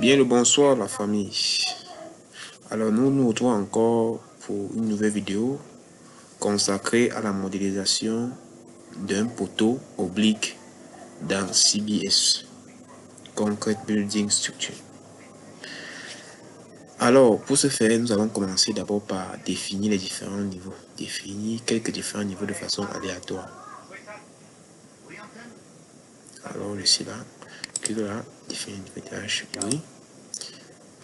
Bien le bonsoir la famille. Alors nous nous retrouvons encore pour une nouvelle vidéo consacrée à la modélisation d'un poteau oblique dans CBS, Concrete Building Structure. Alors pour ce faire, nous allons commencer d'abord par définir les différents niveaux, définir quelques différents niveaux de façon aléatoire. Alors le là, clique là, définir le étage, oui.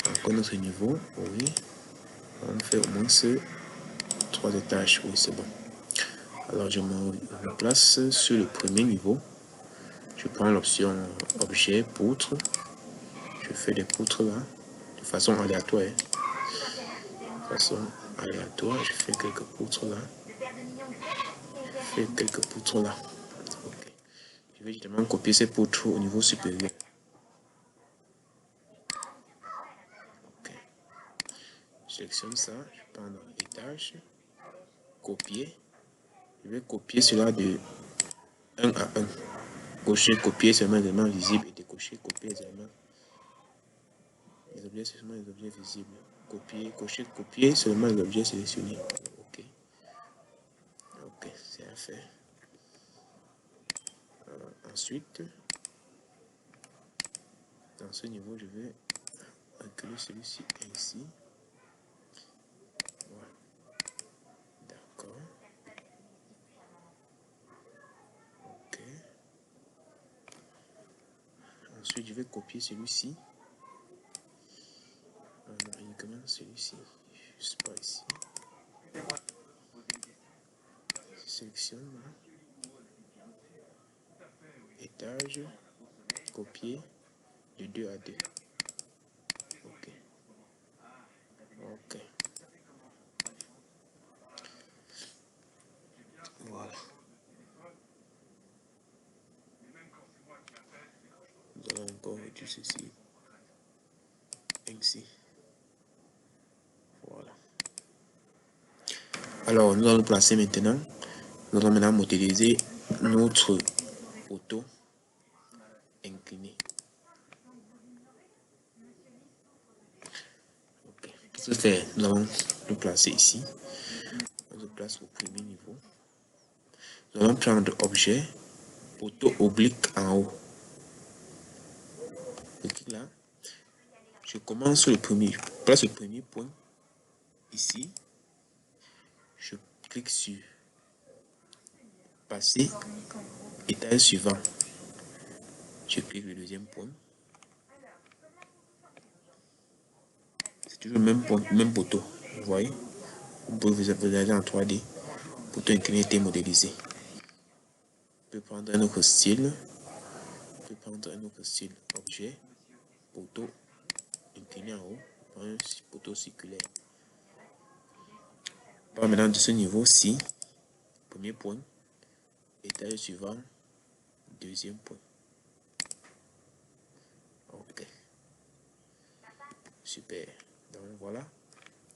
Encore notre niveau, oui. On fait au moins 3 étages, oui c'est bon. Alors je me place sur le premier niveau. Je prends l'option objet, poutre. Je fais des poutres là, de façon aléatoire. De façon aléatoire, je fais quelques poutres là. Je fais quelques poutres là. Okay. Je vais justement copier ces poutres au niveau supérieur. Okay. Je sélectionne ça, je prends l'étage, copier. Je vais copier cela de 1 à 1. Cocher, copier seulement les éléments visibles et décocher, copier les éléments. Les objets, c'est seulement les objets visibles. Copier, cocher, copier seulement les objets sélectionnés. Ok. Ok, c'est à faire. Ensuite, dans ce niveau, je vais reculer celui-ci ainsi. Voilà. D'accord. Ok. Ensuite, je vais copier celui-ci. Uniquement celui-ci. Juste pas ici. Je sélectionne là. Étage. Copier. De 2 à 2. Ok. Ok. Voilà. Nous allons encore réduire ceci. Ainsi. Voilà. Alors, nous allons nous placer maintenant. Nous allons maintenant modéliser notre poteau incliné. Okay. Pour ce faire, nous allons nous placer ici. On se place au premier niveau. Nous allons prendre objet, poteau oblique en haut. Et là, je commence sur le premier. Je place le premier point ici. Je clique sur passer, étage suivant. Je clique le deuxième point. C'est toujours le même point, même poteau. Vous voyez? Vous pouvez visualiser en 3D. Poteau incliné était modélisé. On peut prendre un autre style. On peut prendre un autre style. Objet, poteau incliné en haut. Un poteau circulaire. Par maintenant de ce niveau-ci, premier point, étage suivant, deuxième point. Ok. Super. Donc voilà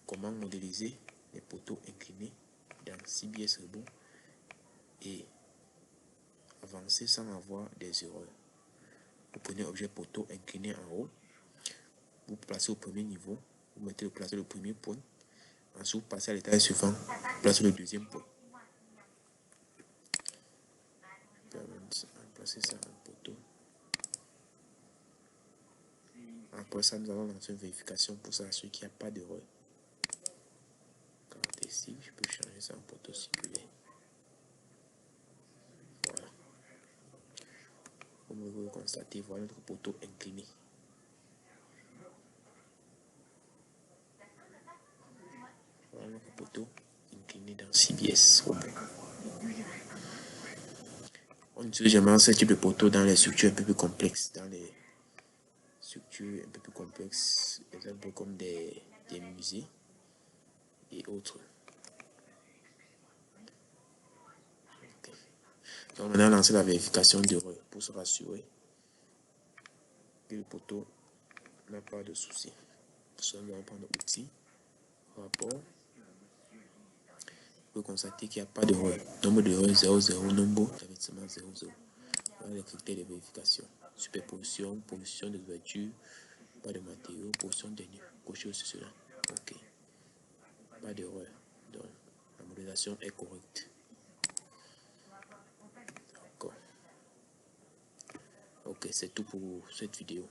comment modéliser les poteaux inclinés dans CBS Reboot et avancer sans avoir des erreurs. Vous prenez objet poteau incliné en haut, vous placez au premier niveau, vous mettez le premier point, ensuite vous passez à l'étage suivant, vous placez le deuxième point. Placer ça en poteau. Après ça, nous allons lancer une vérification pour s'assurer qu'il n'y a pas d'erreur. Ici, je peux changer ça en poteau circulaire. Voilà. Comme vous le constatez, voilà notre poteau incliné. Voilà notre poteau incliné dans CBS. On utilise généralement ce type de poteau dans les structures un peu plus complexes, dans les structures un peu plus complexes, exemple comme des musées et autres. Okay. Donc maintenant, lancer la vérification d'erreur pour se rassurer que le poteau n'a pas de souci. Pour cela, nous allons prendre l'outil, rapport. Vous pouvez constater qu'il n'y a pas d'erreur. Nombre d'erreurs 00, nombre d'investissement 00. Voilà les critères de vérification. Superposition, position de l'ouverture, pas de matériaux, position dernière, cochez aussi cela. Ok, pas d'erreur, donc la modélisation est correcte. D'accord. Ok, c'est tout pour cette vidéo.